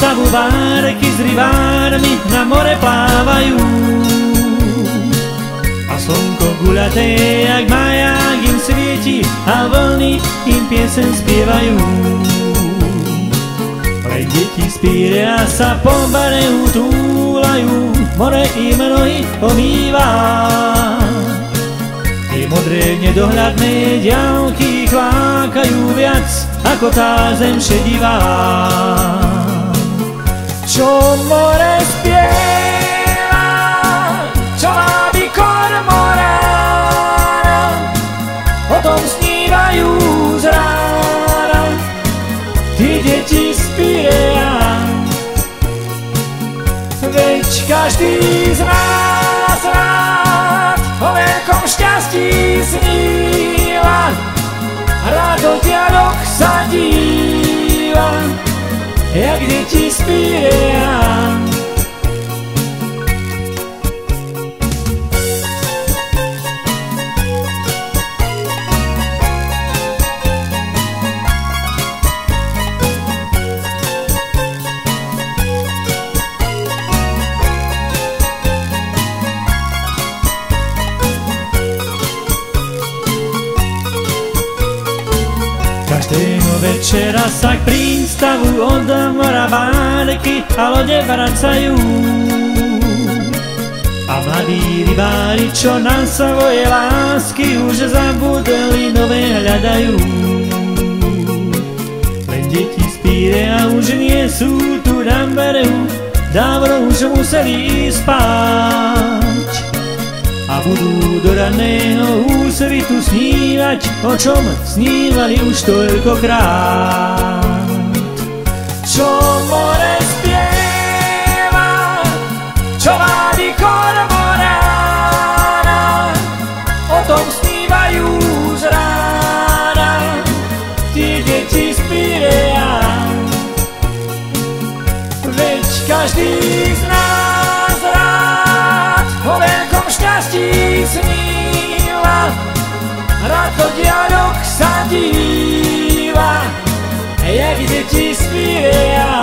prístavu bárky s rybármi na more plávajú. A slnko guľaté, jak maják im svieti a vlny im piesen spievajú. Pre deti spíria sa po bareu túlajú, more im nohy omýva. Tie modré nedohľadné diaľky chlákajú viac ako tá zem šedivá. Čo more spieva, čo vábi kormorána, o tom snívajú z rána tí deti z Pirea. Veď každý z nás rád o veľkom šťastí sníva, rád do diaľok sa díva, jak deti z Pirea. Každého večera sa k prístavu od mora bárky a lode vracajú. A mladí rybári, čo na svoje lásky už zabudli, nové hľadajú. Len deti z Pirea už nie sú tu na beregu, dávno už museli ísť spať. A budú do ranného úsvitu snívať, o čom snívali už toľkokrát. Čo more spieva, čo vábi kormorána, o tom snívajú z rána tí deti z Pirea. Veď každý z nás rád o veľkom šťastí sníva, rád do diaľok sa díva, jak deti z Pirea.